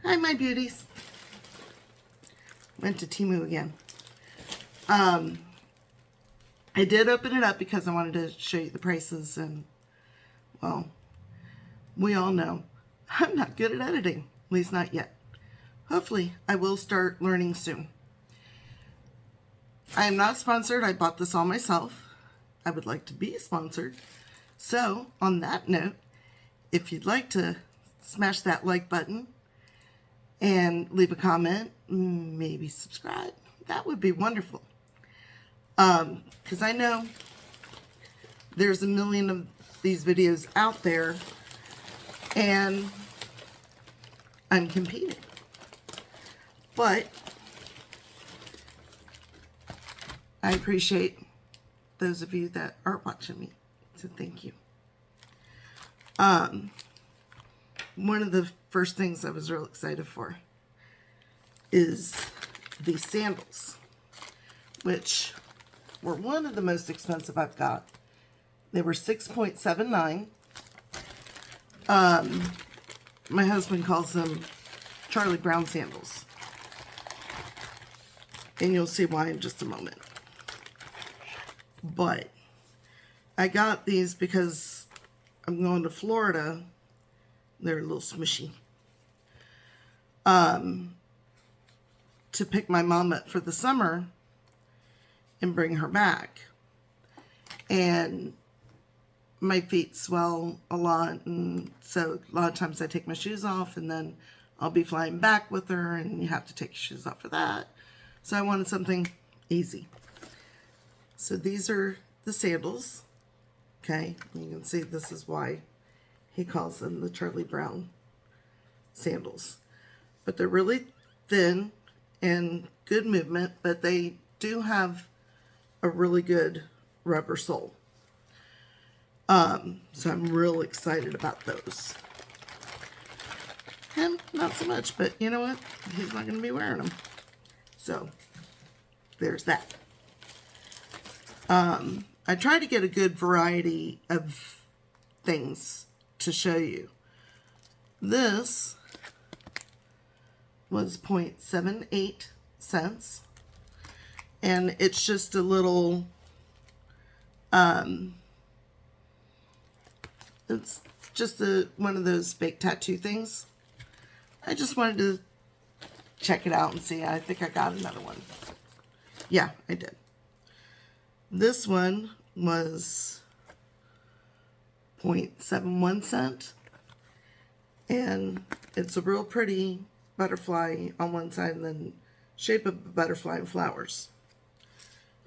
Hi, my beauties. Went to Temu again. I did open it up because I wanted to show you the prices, and, well, we all know I'm not good at editing, at least not yet. Hopefully, I will start learning soon. I am not sponsored. I bought this all myself. I would like to be sponsored. So, on that note, if you'd like to smash that like button and leave a comment, maybe subscribe, that would be wonderful. Because I know there's a million of these videos out there, and I'm competing. But I appreciate those of you that are watching me, so thank you. One of the first things I was real excited for is these sandals, which were one of the most expensive I've got. They were $6.79. My husband calls them Charlie Brown sandals, and you'll see why in just a moment. But I got these because I'm going to Florida. They're a little smushy. To pick my mom up for the summer and bring her back. And my feet swell a lot, and so a lot of times I take my shoes off, and then I'll be flying back with her, and you have to take your shoes off for that. So I wanted something easy. So these are the sandals. Okay, you can see this is why he calls them the Charlie Brown sandals. But they're really thin and good movement, but they do have a really good rubber sole. So I'm real excited about those. Him, not so much, but you know what? He's not going to be wearing them. So there's that. I try to get a good variety of things to show you. This was 0.78 cents, and it's just a little it's just one of those fake tattoo things. I just wanted to check it out and see. I think I got another one. Yeah, I did. This one was 0.71 cent, and it's a real pretty butterfly on one side and then shape of a butterfly and flowers.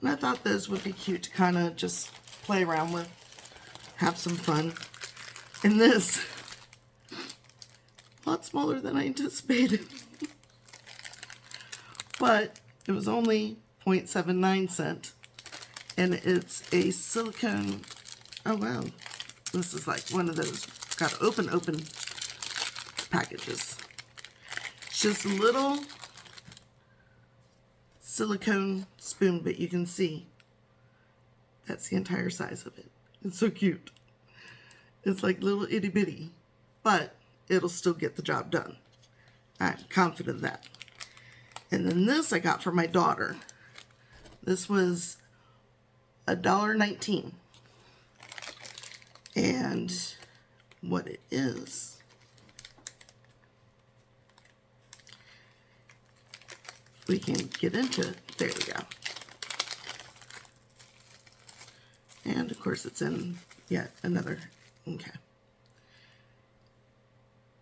And I thought those would be cute to kind of just play around with, have some fun. And this, a lot smaller than I anticipated. But it was only 0.79 cent. And it's a silicone, oh wow, this is like one of those, got open packages. It's just a little silicone spoon, but you can see that's the entire size of it. It's so cute. It's like little itty bitty, but it'll still get the job done. I'm confident of that. And then this I got for my daughter. This was $1.19. And what it is, we can get into it. There we go. And of course it's in yet another, okay.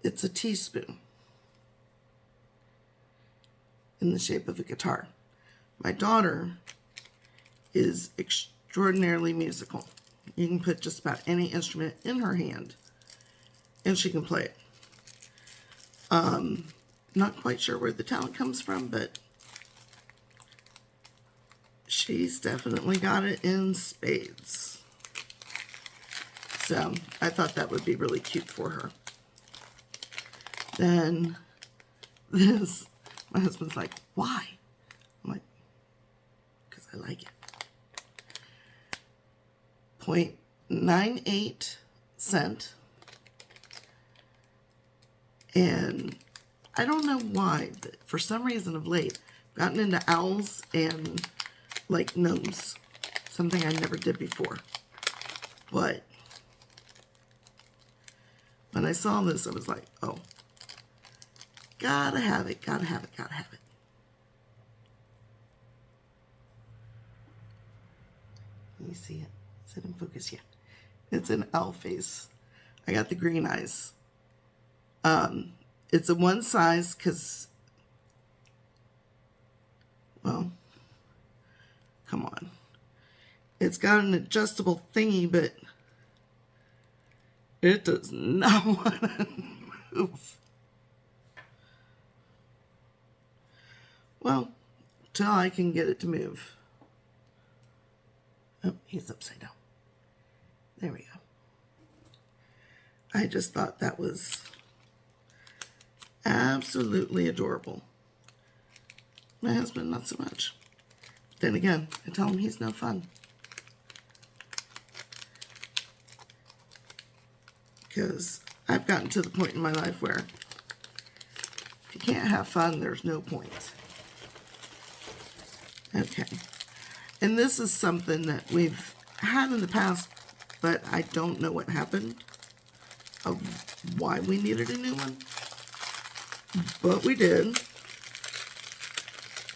It's a teaspoon in the shape of a guitar. My daughter is extraordinarily musical. You can put just about any instrument in her hand and she can play it. Not quite sure where the talent comes from, but she's definitely got it in spades. So I thought that would be really cute for her. Then this, my husband's like, why? I'm like, because I like it. 0.98 cent. And I don't know why, but for some reason of late, I've gotten into owls and like gnomes. Something I never did before. But when I saw this, I was like, oh, gotta have it, gotta have it, gotta have it. Can you see it? Is it in focus? Yeah. It's an owl face. I got the green eyes. It's a one size because, well, come on. It's got an adjustable thingy, but it does not want to move. Well, till I can get it to move. Oh, he's upside down. There we go. I just thought that was absolutely adorable. My husband, not so much. Then again, I tell him he's no fun. Because I've gotten to the point in my life where if you can't have fun, there's no point. Okay. And this is something that we've had in the past, but I don't know what happened of why we needed a new one. But we did.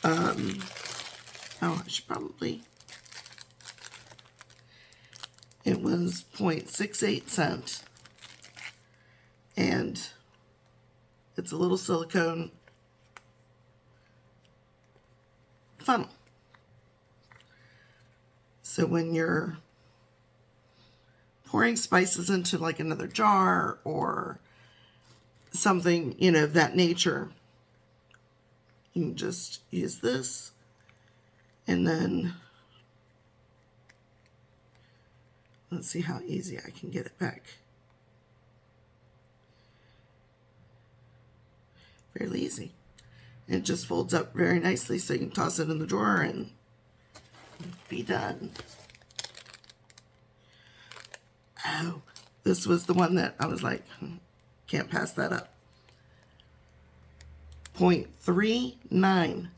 Oh, I should probably... It was 0.68 cents. And it's a little silicone funnel. So when you're pouring spices into like another jar or something, you know, of that nature, you can just use this and then let's see how easy I can get it back. Fairly easy. It just folds up very nicely so you can toss it in the drawer and be done. Oh, this was the one that I was like, can't pass that up. 0.39.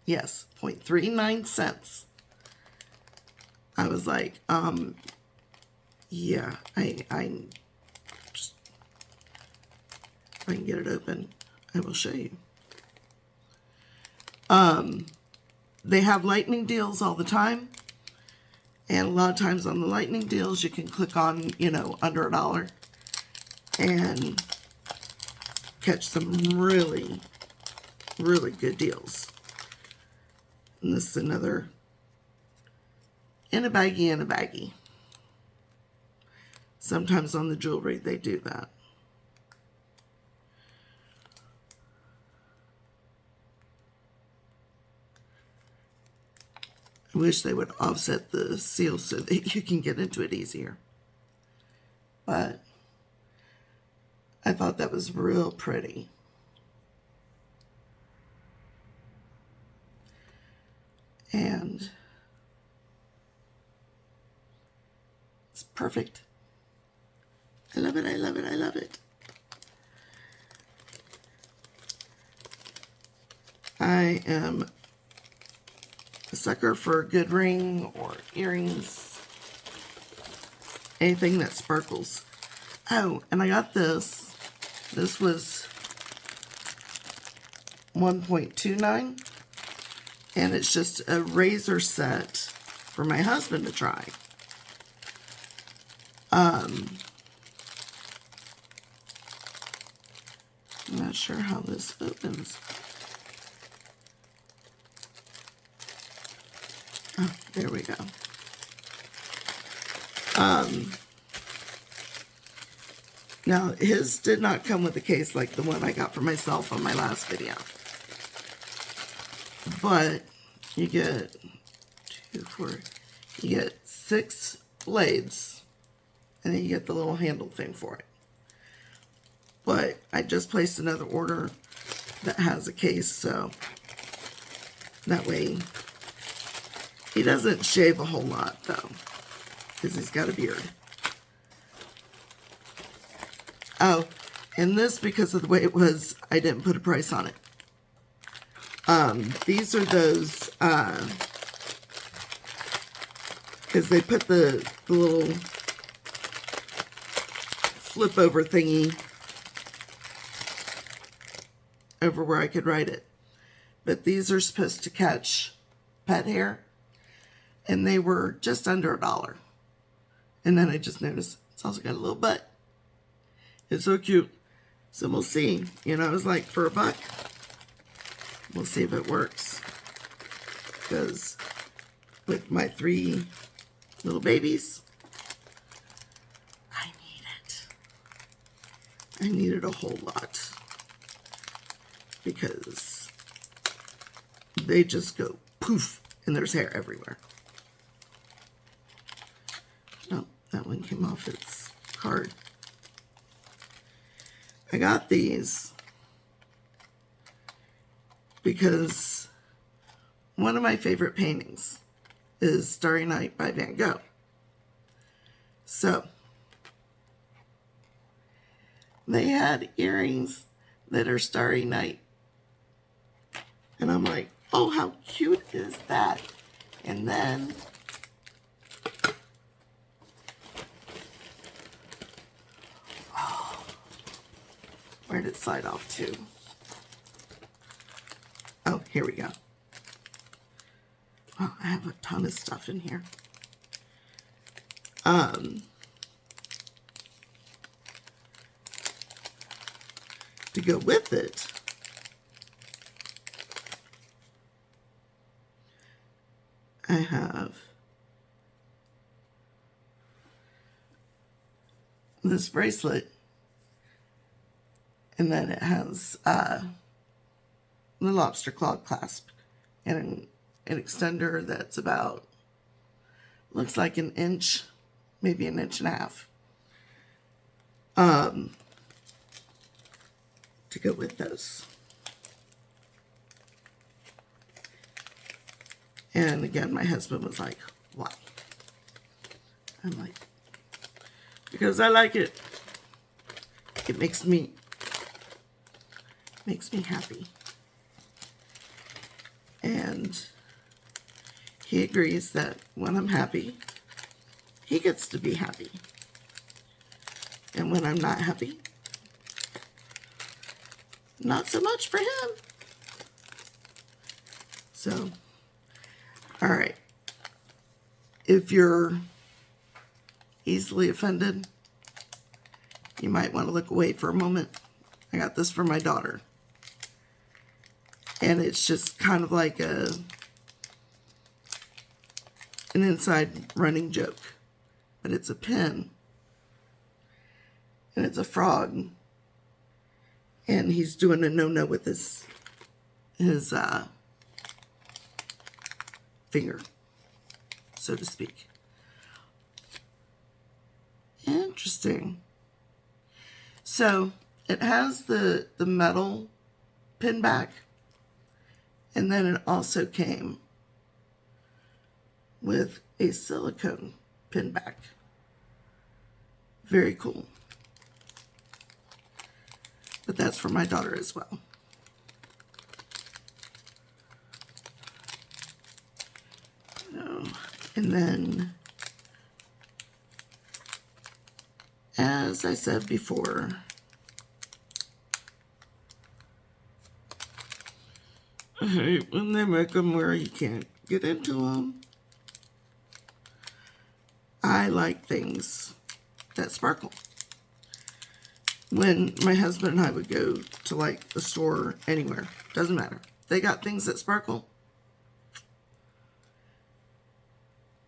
Yes, 0.39 cents. I was like, yeah, I just, if I can get it open, I will show you. They have lightning deals all the time. And a lot of times on the lightning deals, you can click on, you know, under $1 and catch some really, really good deals. And this is another in a baggie. Sometimes on the jewelry, they do that. I wish they would offset the seal so that you can get into it easier. But I thought that was real pretty. And it's perfect. I love it, I love it, I love it. I am a sucker for a good ring or earrings. Anything that sparkles. Oh, and I got this. This was 1.29. And it's just a razor set for my husband to try. I'm not sure how this opens. Oh, there we go. Now, his did not come with a case like the one I got for myself on my last video. But you get 6 blades, and then you get the little handle thing for it. But I just placed another order that has a case, so that way he doesn't shave a whole lot, though, because he's got a beard. Oh, And this, because of the way it was, I didn't put a price on it. These are those, because they put the little flip over thingy over where I could write it. But these are supposed to catch pet hair, and they were just under $1. And then I just noticed it's also got a little butt. It's so cute. So we'll see. You know, I was like, for $1, we'll see if it works. Because with my 3 little babies, I need it. I need it a whole lot. Because they just go poof, and there's hair everywhere. Oh, that one came off its card. I got these because one of my favorite paintings is Starry Night by Van Gogh. So, they had earrings that are Starry Night. And I'm like, oh, how cute is that? And then where did it slide off to? Oh, here we go. Oh, I have a ton of stuff in here. To go with it, I have this bracelet, and then it has the lobster claw clasp and an extender that's about, looks like an inch, maybe an inch and a half, to go with those. And again, my husband was like, why? I'm like, because I like it. It makes me happy. And he agrees that when I'm happy, he gets to be happy. And when I'm not happy, not so much for him. So, all right. If you're easily offended, you might want to look away for a moment. I got this for my daughter. And it's just kind of like an inside running joke. But it's a pin. And it's a frog. And he's doing a no-no with his finger, so to speak. Interesting. So it has the metal pin back, and then it also came with a silicone pin back. Very cool. But that's for my daughter as well. And then, as I said before, I hate when they make them where you can't get into them. I like things that sparkle. When my husband and I would go to like the store anywhere, doesn't matter. They got things that sparkle,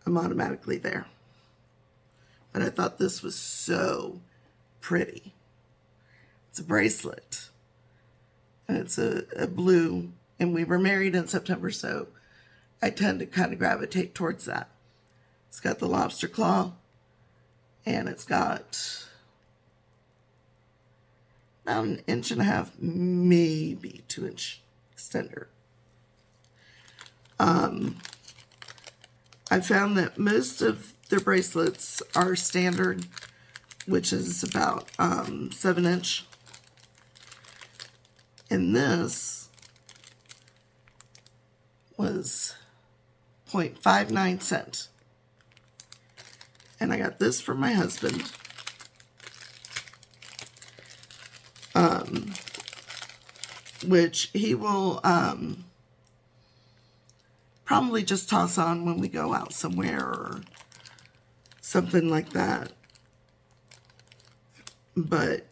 I'm automatically there. But I thought this was so pretty. It's a bracelet. And it's a blue. And we were married in September, so I tend to kind of gravitate towards that. It's got the lobster claw. And it's got about an inch and a half, maybe 2-inch extender. I found that most of their bracelets are standard, which is about 7-inch. And this was 0.59 cents. And I got this from my husband. Which he will probably just toss on when we go out somewhere or something like that. But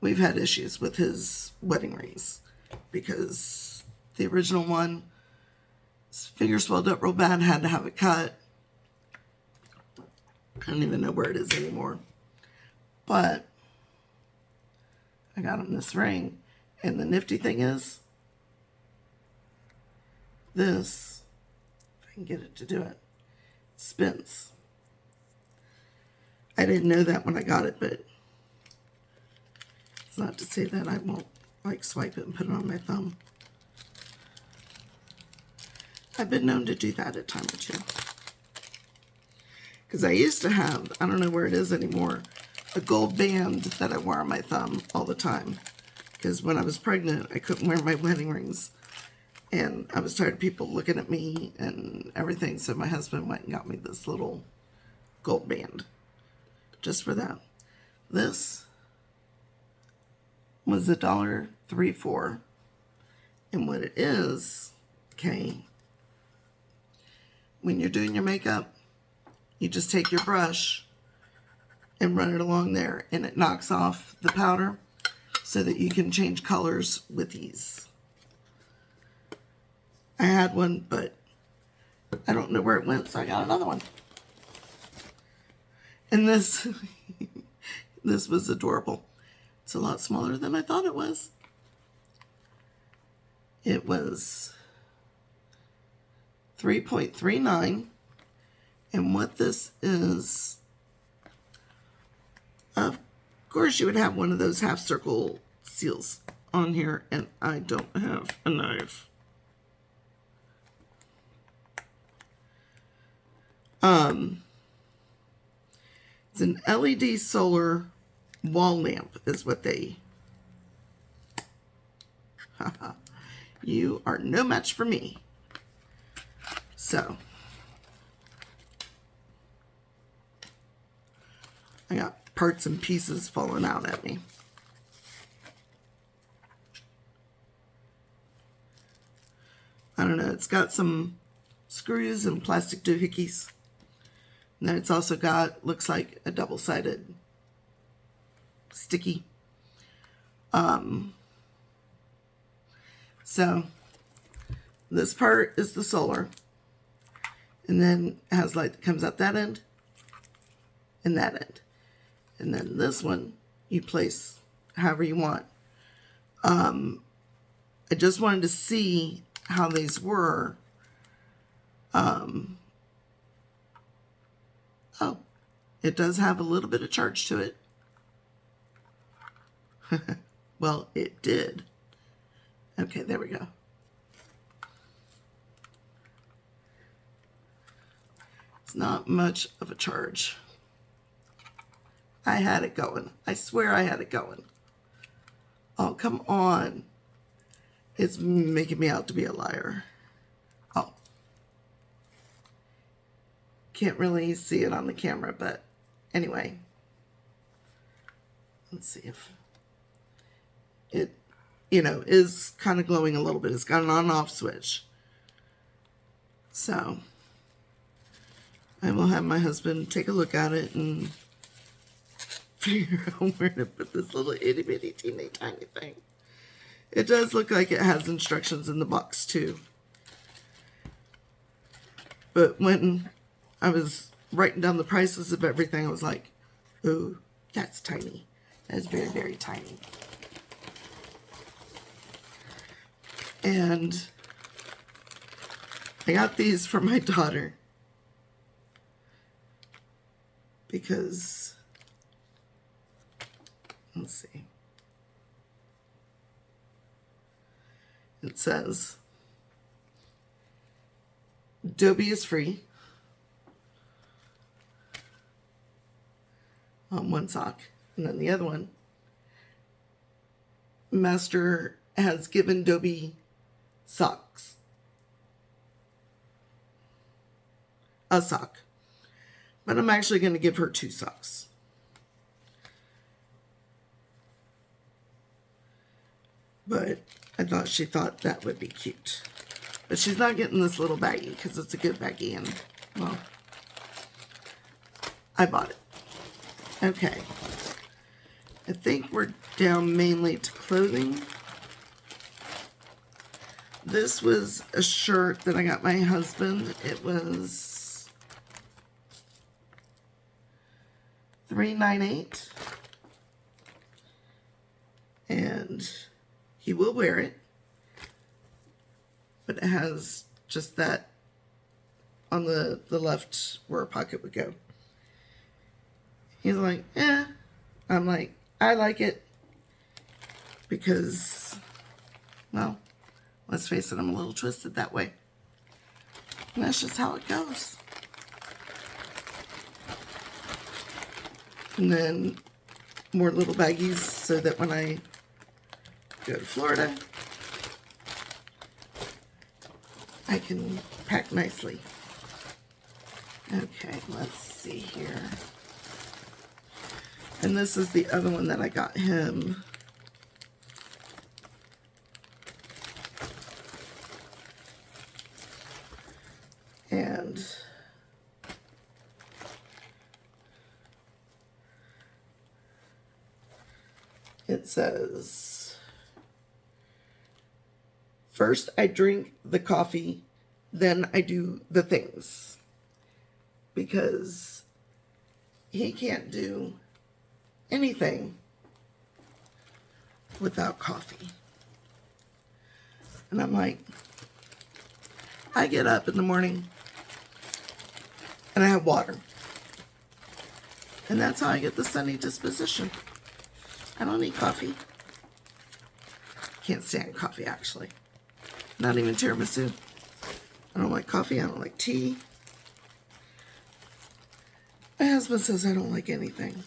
we've had issues with his wedding rings because the original one, his finger swelled up real bad, had to have it cut. I don't even know where it is anymore. But I got him this ring. And the nifty thing is, this, if I can get it to do it, spins. I didn't know that when I got it, but it's not to say that I won't like swipe it and put it on my thumb. I've been known to do that a time or two. Because I used to have, I don't know where it is anymore, a gold band that I wore on my thumb all the time. Because when I was pregnant, I couldn't wear my wedding rings. And I was tired of people looking at me and everything. So my husband went and got me this little gold band. Just for that. This was $1.34. And what it is, okay, when you're doing your makeup, you just take your brush and run it along there, and it knocks off the powder so that you can change colors with ease. I had one, but I don't know where it went, so I got another one. And this, this was adorable. It's a lot smaller than I thought it was. It was 3.39. And what this is, of course you would have one of those half circle seals on here, and I don't have a knife. It's an LED solar wall lamp is what they, you are no match for me. So, I got parts and pieces falling out at me. I don't know, it's got some screws and plastic doohickeys. And then it's also got, looks like a double-sided sticky. So, this part is the solar. And then it has light that comes out that end and that end. And then this one, you place however you want. I just wanted to see how these were. Oh, it does have a little bit of charge to it. Well, it did. Okay, there we go. It's not much of a charge. I had it going. I swear I had it going. Oh, come on. It's making me out to be a liar. Oh. Can't really see it on the camera, but anyway. Let's see if it, is kind of glowing a little bit. It's got an on-off switch. So, I will have my husband take a look at it and figure out where to put this little itty bitty teeny tiny thing. It does look like it has instructions in the box too. But when I was writing down the prices of everything, I was like, oh, that's tiny. That's very, very tiny. And I got these for my daughter because, let's see. It says, Adobe is free on one sock. And then the other one, Master has given Dobie socks. A sock. But I'm actually going to give her 2 socks. But I thought she thought that would be cute. But she's not getting this little baggie because it's a good baggie. And, well, I bought it. Okay. I think we're down mainly to clothing. This was a shirt that I got my husband. It was $3.98. And he will wear it. But it has just that on the left where a pocket would go. He's like, eh. I'm like, I like it. Because, well, let's face it, I'm a little twisted that way. And that's just how it goes. And then more little baggies so that when I go to Florida, I can pack nicely. Okay, let's see here. And this is the other one that I got him. And it says, first I drink the coffee, then I do the things. Because he can't do anything without coffee. And I'm like, I get up in the morning and I have water. And that's how I get the sunny disposition. I don't need coffee. Can't stand coffee, actually. Not even tiramisu. I don't like coffee. I don't like tea. My husband says I don't like anything.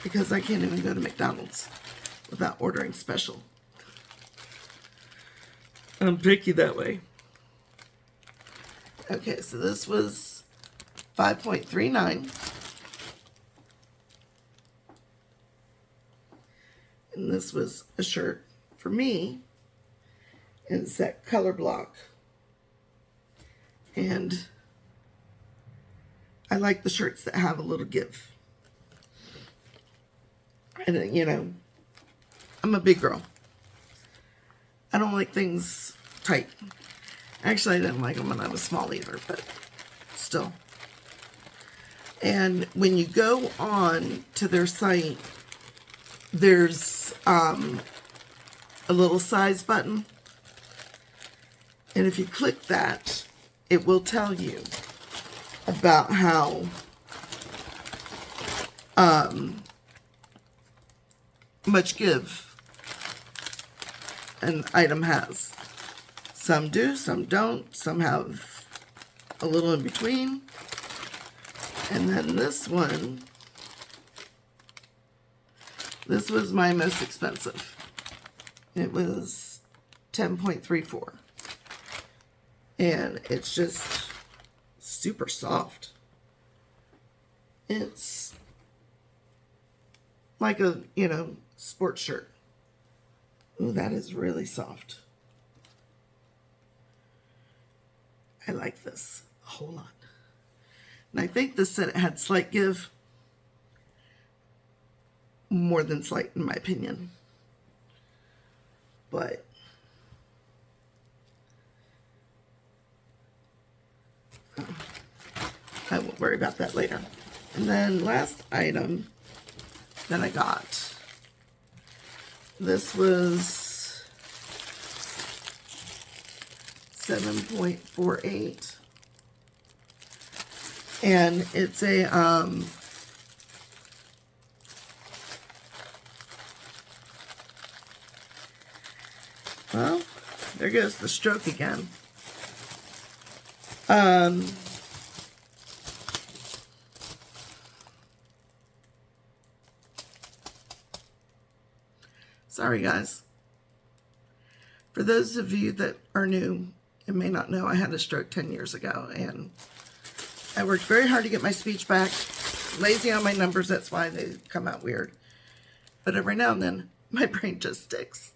Because I can't even go to McDonald's without ordering special. I'm picky that way. Okay, so this was $5.39. And this was a shirt for me. And it's that color block. And I like the shirts that have a little give. And, you know, I'm a big girl. I don't like things tight. Actually, I didn't like them when I was small either, but still. And when you go on to their site, there's a little size button. And if you click that, it will tell you about how much give an item has. Some do, some don't, some have a little in between. And then this one, this was my most expensive. It was $10.34. And it's just super soft. It's like a, you know, sports shirt. Ooh, that is really soft. I like this a whole lot. And I think this said it had slight give. More than slight, in my opinion. But I won't worry about that later. And then last item that I got. This was $7.48. And it's a well, there goes the stroke again. Sorry, guys. For those of you that are new and may not know, I had a stroke 10 years ago, and I worked very hard to get my speech back. Lazy on my numbers, that's why they come out weird. But every now and then, my brain just sticks.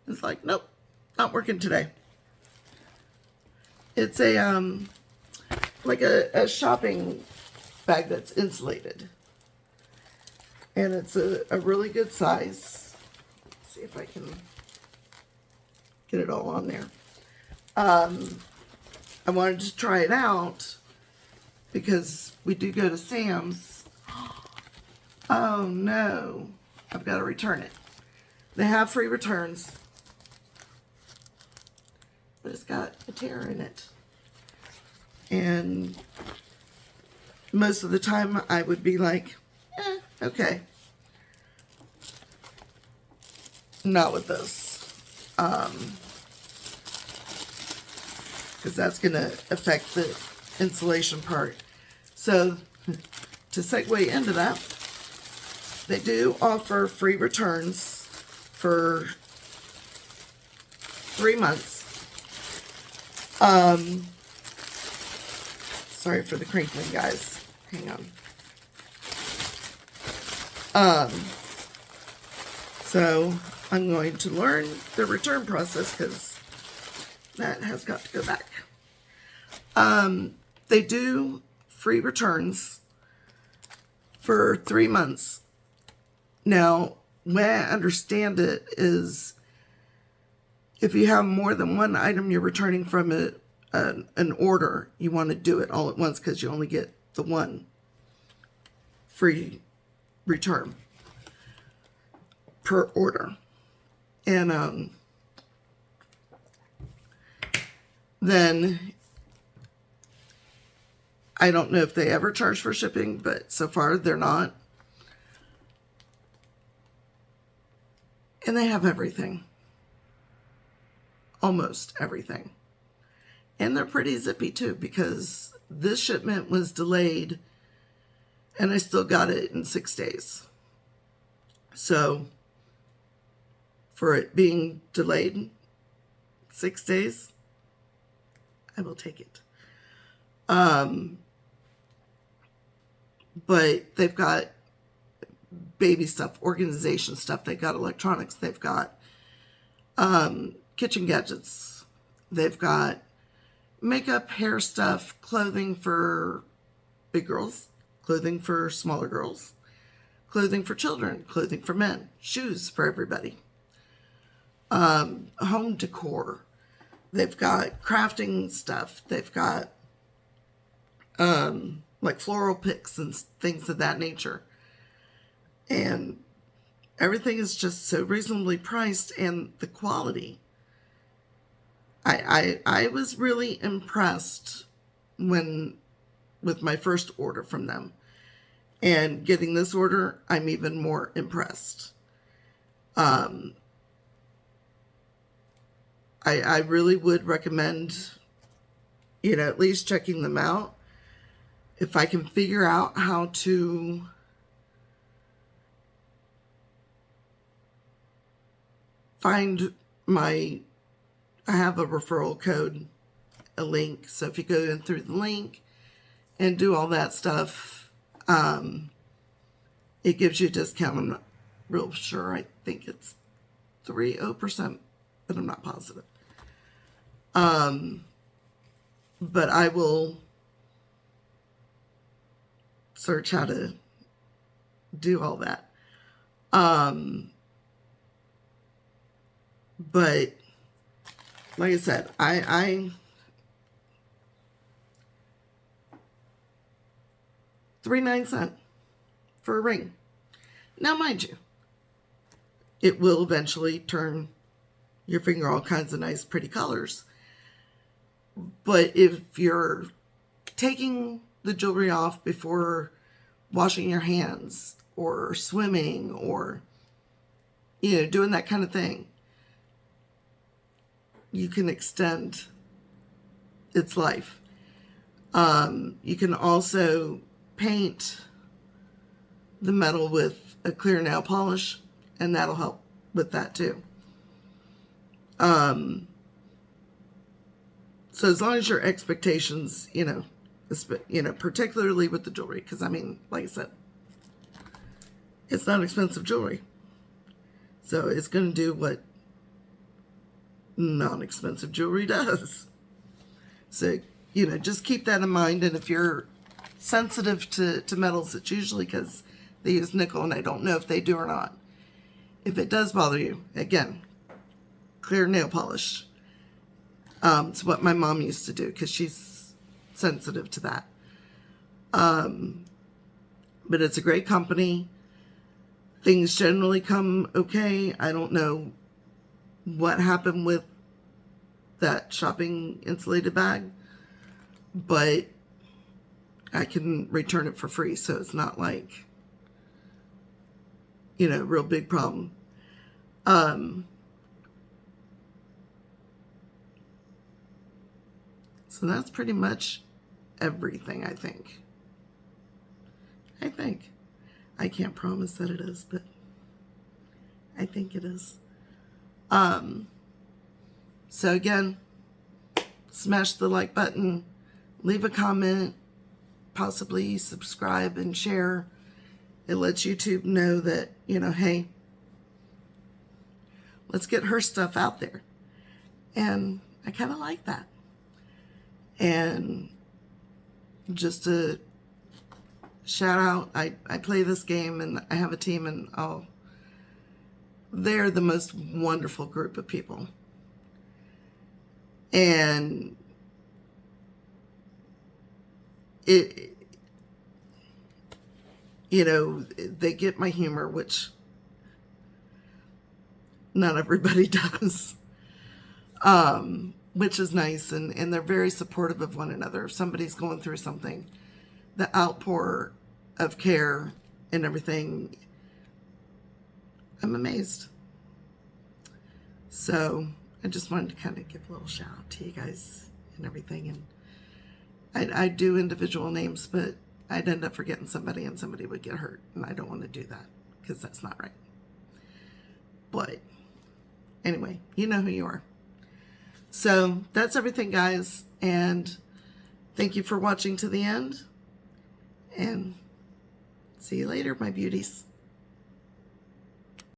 It's like, nope, not working today. It's like a shopping bag that's insulated. And it's a really good size. Let's see if I can get it all on there. I wanted to try it out because we do go to Sam's. Oh no, I've got to return it. They have free returns, but it's got a tear in it. And most of the time I would be like, okay. Not with this. Because that's going to affect the insulation part. So, to segue into that, they do offer free returns for 3 months. Sorry for the crinkling, guys. Hang on. So, I'm going to learn the return process because that has got to go back. They do free returns for 3 months. Now, the way I understand it is if you have more than one item you're returning from an order, you want to do it all at once because you only get the one free return per order. And then I don't know if they ever charge for shipping, but so far they're not. And they have everything. Almost everything. And they're pretty zippy too, because this shipment was delayed and I still got it in 6 days. So for it being delayed 6 days, I will take it. But they've got baby stuff, organization stuff. They've got electronics. They've got kitchen gadgets. They've got makeup, hair stuff, clothing for big girls, clothing for smaller girls, clothing for children, clothing for men, shoes for everybody, home decor. They've got crafting stuff. They've got like floral picks and things of that nature. And everything is just so reasonably priced, and the quality. I was really impressed with my first order from them. And getting this order, I'm even more impressed. I really would recommend, at least checking them out. If I can figure out how to find I have a referral code, a link. So if you go in through the link and do all that stuff, it gives you a discount. I'm not real sure. I think it's 30%, but I'm not positive. But I will search how to do all that. But like I said, I 3.9 for a ring. Now, mind you, it will eventually turn your finger all kinds of nice, pretty colors. But if you're taking the jewelry off before washing your hands or swimming or, doing that kind of thing, you can extend its life. You can also paint the metal with a clear nail polish, and that'll help with that too. So as long as your expectations, particularly with the jewelry, because I mean, like I said, it's not expensive jewelry. So it's going to do what non-expensive jewelry does. So, just keep that in mind. And if you're sensitive to metals, it's usually because they use nickel, and I don't know if they do or not. If it does bother you, again, clear nail polish. It's what my mom used to do because she's sensitive to that. But it's a great company. Things generally come okay. I don't know what happened with that shopping insulated bag, but I can return it for free, so it's not like, real big problem. So that's pretty much everything, I think. I can't promise that it is, but I think it is. So again, smash the like button, leave a comment, possibly subscribe and share. It lets YouTube know that, hey, let's get her stuff out there. And I kind of like that. And just to shout out, I play this game and I have a team, and they're the most wonderful group of people. And they get my humor, which not everybody does, which is nice. And they're very supportive of one another. If somebody's going through something, the outpour of care and everything, I'm amazed. So I just wanted to kind of give a little shout out to you guys and everything. And I do individual names, but I'd end up forgetting somebody and somebody would get hurt. And I don't want to do that because that's not right. But anyway, you know who you are. So that's everything, guys. And thank you for watching to the end. And see you later, my beauties.